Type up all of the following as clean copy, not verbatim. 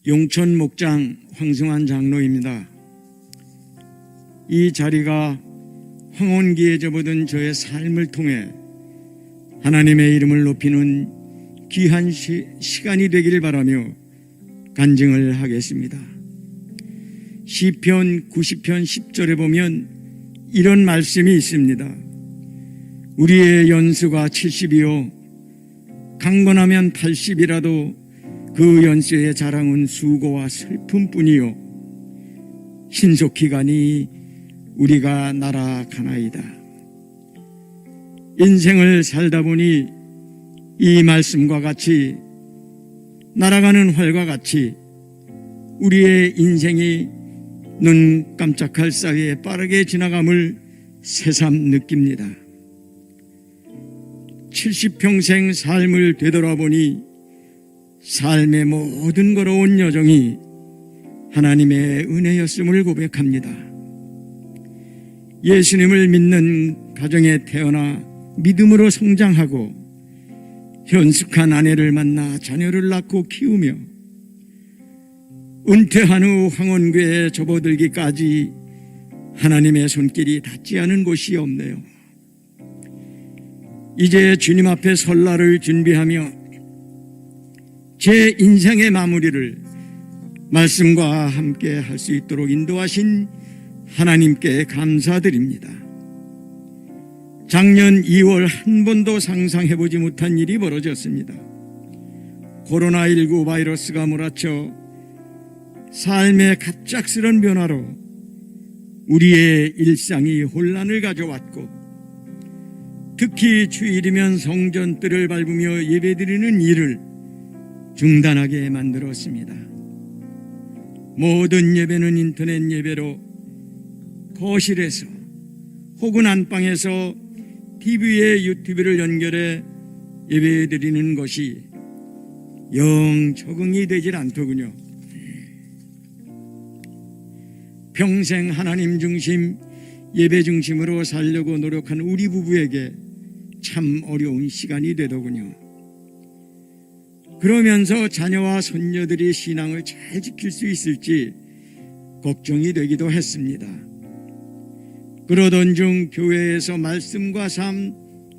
용천 목장 황승환 장로입니다. 이 자리가 황혼기에 접어든 저의 삶을 통해 하나님의 이름을 높이는 귀한 시간이 되기를 바라며 간증을 하겠습니다. 시편 90편 10절에 보면 이런 말씀이 있습니다. 우리의 연수가 70이요 강건하면 80이라도 그 연수의 자랑은 수고와 슬픔뿐이요 신속히 가니 우리가 날아가나이다. 인생을 살다 보니 이 말씀과 같이 날아가는 활과 같이 우리의 인생이 눈 깜짝할 사이에 빠르게 지나감을 새삼 느낍니다. 70평생 삶을 되돌아보니 삶의 모든 걸어온 여정이 하나님의 은혜였음을 고백합니다. 예수님을 믿는 가정에 태어나 믿음으로 성장하고 현숙한 아내를 만나 자녀를 낳고 키우며 은퇴한 후 황혼교회에 접어들기까지 하나님의 손길이 닿지 않은 곳이 없네요. 이제 주님 앞에 설날을 준비하며 제 인생의 마무리를 말씀과 함께 할 수 있도록 인도하신 하나님께 감사드립니다. 작년 2월 한 번도 상상해보지 못한 일이 벌어졌습니다. 코로나19 바이러스가 몰아쳐 삶의 갑작스런 변화로 우리의 일상이 혼란을 가져왔고 특히 주일이면 성전뜰을 밟으며 예배드리는 일을 중단하게 만들었습니다. 모든 예배는 인터넷 예배로 거실에서 혹은 안방에서 TV에 유튜브를 연결해 예배드리는 것이 영 적응이 되질 않더군요. 평생 하나님 중심, 예배 중심으로 살려고 노력한 우리 부부에게 참 어려운 시간이 되더군요. 그러면서 자녀와 손녀들이 신앙을 잘 지킬 수 있을지 걱정이 되기도 했습니다. 그러던 중 교회에서 말씀과 삶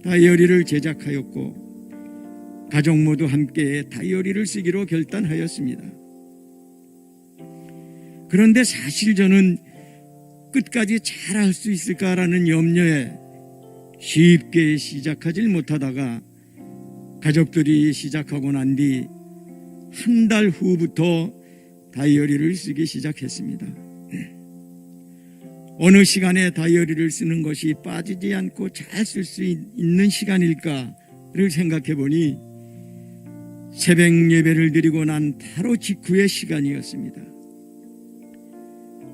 다이어리를 제작하였고 가족 모두 함께 다이어리를 쓰기로 결단하였습니다. 그런데 사실 저는 끝까지 잘할 수 있을까라는 염려에 쉽게 시작하질 못하다가 가족들이 시작하고 난 뒤 한 달 후부터 다이어리를 쓰기 시작했습니다. 어느 시간에 다이어리를 쓰는 것이 빠지지 않고 잘 쓸 수 있는 시간일까를 생각해 보니 새벽 예배를 드리고 난 바로 직후의 시간이었습니다.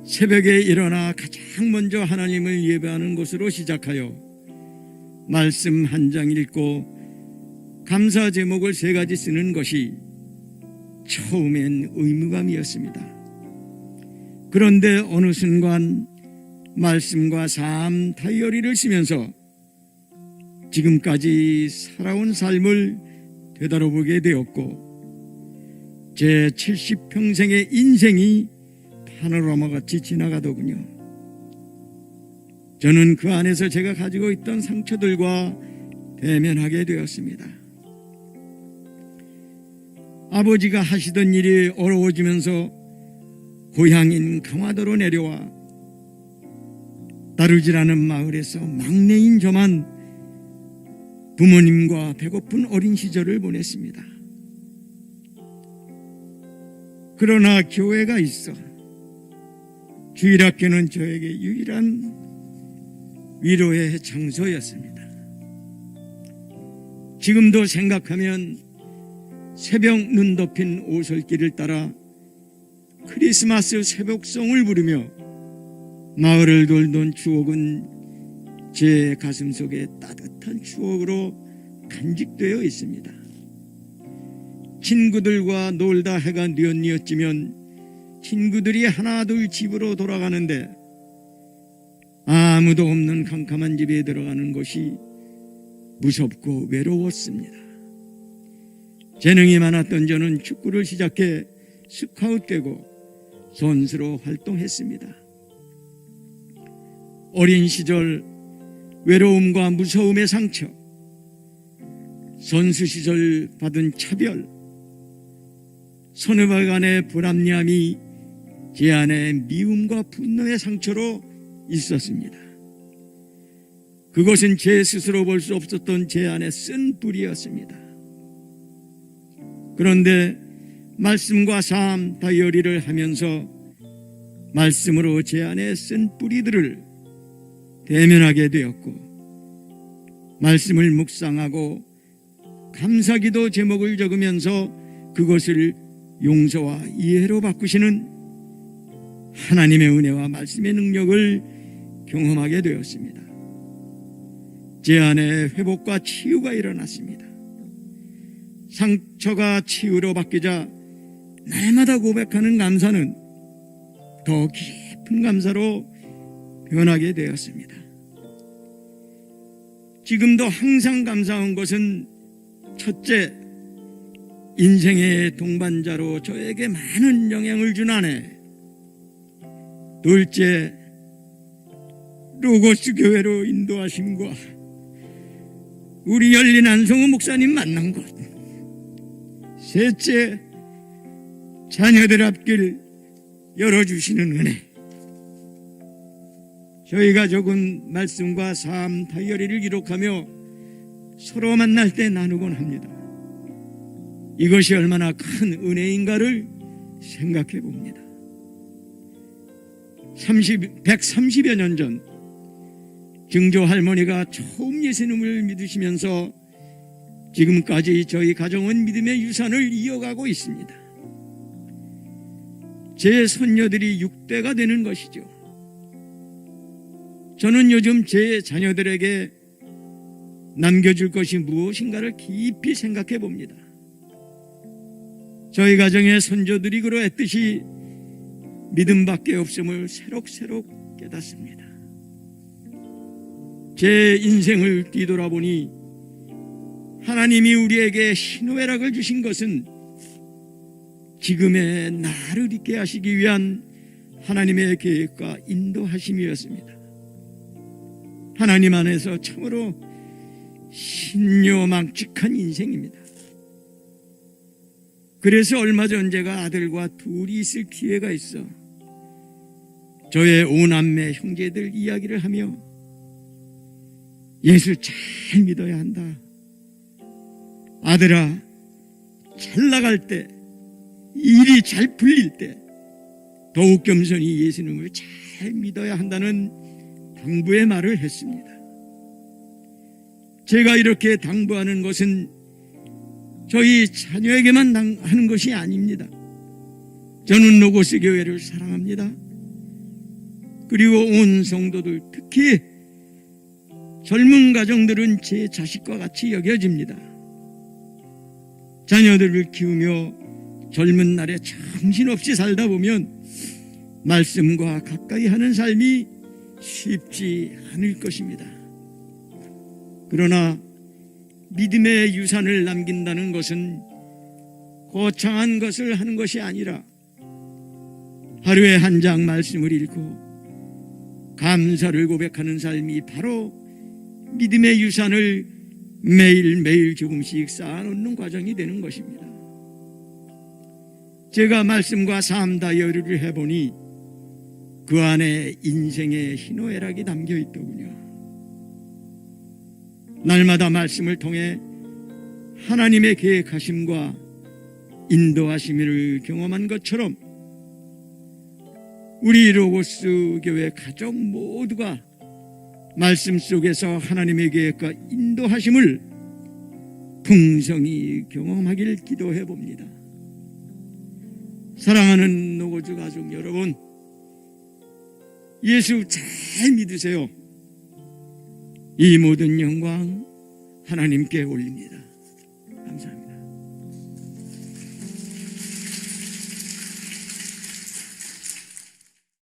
새벽에 일어나 가장 먼저 하나님을 예배하는 것으로 시작하여 말씀 한 장 읽고 감사 제목을 3가지 쓰는 것이 처음엔 의무감이었습니다. 그런데 어느 순간 말씀과 삶 다이어리를 쓰면서 지금까지 살아온 삶을 되돌아보게 되었고 제 70평생의 인생이 파노라마같이 지나가더군요. 저는 그 안에서 제가 가지고 있던 상처들과 대면하게 되었습니다. 아버지가 하시던 일이 어려워지면서 고향인 강화도로 내려와 다루지라는 마을에서 막내인 저만 부모님과 배고픈 어린 시절을 보냈습니다. 그러나 교회가 있어 주일학교는 저에게 유일한 위로의 장소였습니다. 지금도 생각하면 새벽 눈 덮인 오솔길을 따라 크리스마스 새벽송을 부르며 마을을 돌던 추억은 제 가슴 속에 따뜻한 추억으로 간직되어 있습니다. 친구들과 놀다 해가 뉘엿뉘엿지면 친구들이 하나둘 집으로 돌아가는데 아무도 없는 캄캄한 집에 들어가는 것이 무섭고 외로웠습니다. 재능이 많았던 저는 축구를 시작해 스카웃되고 선수로 활동했습니다. 어린 시절 외로움과 무서움의 상처, 선수 시절 받은 차별, 선후배 간의 불합리함이 제 안에 미움과 분노의 상처로 있었습니다. 그것은 제 스스로 볼 수 없었던 제 안에 쓴 뿌리였습니다. 그런데 말씀과 삶 다이어리를 하면서 말씀으로 제 안에 쓴 뿌리들을 대면하게 되었고, 말씀을 묵상하고 감사기도 제목을 적으면서 그것을 용서와 이해로 바꾸시는 하나님의 은혜와 말씀의 능력을 경험하게 되었습니다. 제 안에 회복과 치유가 일어났습니다. 상처가 치유로 바뀌자 날마다 고백하는 감사는 더 깊은 감사로 변하게 되었습니다. 지금도 항상 감사한 것은 첫째, 인생의 동반자로 저에게 많은 영향을 준 아내, 둘째, 로고스 교회로 인도하심과 우리 열린 안성호 목사님 만난 것, 셋째, 자녀들 앞길 열어주시는 은혜. 저희 가족은 말씀과 삶 다이어리를 기록하며 서로 만날 때 나누곤 합니다. 이것이 얼마나 큰 은혜인가를 생각해 봅니다. 130여 년 전 증조 할머니가 처음 예수님을 믿으시면서 지금까지 저희 가정은 믿음의 유산을 이어가고 있습니다. 제 손녀들이 6대가 되는 것이죠. 저는 요즘 제 자녀들에게 남겨줄 것이 무엇인가를 깊이 생각해 봅니다. 저희 가정의 손조들이 그러했듯이 믿음밖에 없음을 새록새록 깨닫습니다. 제 인생을 뒤돌아보니 하나님이 우리에게 희노애락을 주신 것은 지금의 나를 있게 하시기 위한 하나님의 계획과 인도하심이었습니다. 하나님 안에서 참으로 신묘망측한 인생입니다. 그래서 얼마 전 제가 아들과 둘이 있을 기회가 있어 저의 오남매 형제들 이야기를 하며 예수 잘 믿어야 한다. 아들아, 잘 나갈 때, 일이 잘 풀릴 때 더욱 겸손히 예수님을 잘 믿어야 한다는 당부의 말을 했습니다. 제가 이렇게 당부하는 것은 저희 자녀에게만 하는 것이 아닙니다. 저는 로고스 교회를 사랑합니다. 그리고 온 성도들, 특히 젊은 가정들은 제 자식과 같이 여겨집니다. 자녀들을 키우며 젊은 날에 정신없이 살다 보면 말씀과 가까이 하는 삶이 쉽지 않을 것입니다. 그러나 믿음의 유산을 남긴다는 것은 거창한 것을 하는 것이 아니라 하루에 한 장 말씀을 읽고 감사를 고백하는 삶이 바로 믿음의 유산을 매일매일 조금씩 쌓아놓는 과정이 되는 것입니다. 제가 말씀과 삶 다이어리를 해보니 그 안에 인생의 희노애락이 담겨 있더군요. 날마다 말씀을 통해 하나님의 계획하심과 인도하심을 경험한 것처럼 우리 로고스 교회 가족 모두가 말씀 속에서 하나님의 계획과 인도하심을 풍성히 경험하길 기도해 봅니다. 사랑하는 로고스 가족 여러분, 예수 잘 믿으세요. 이 모든 영광 하나님께 올립니다.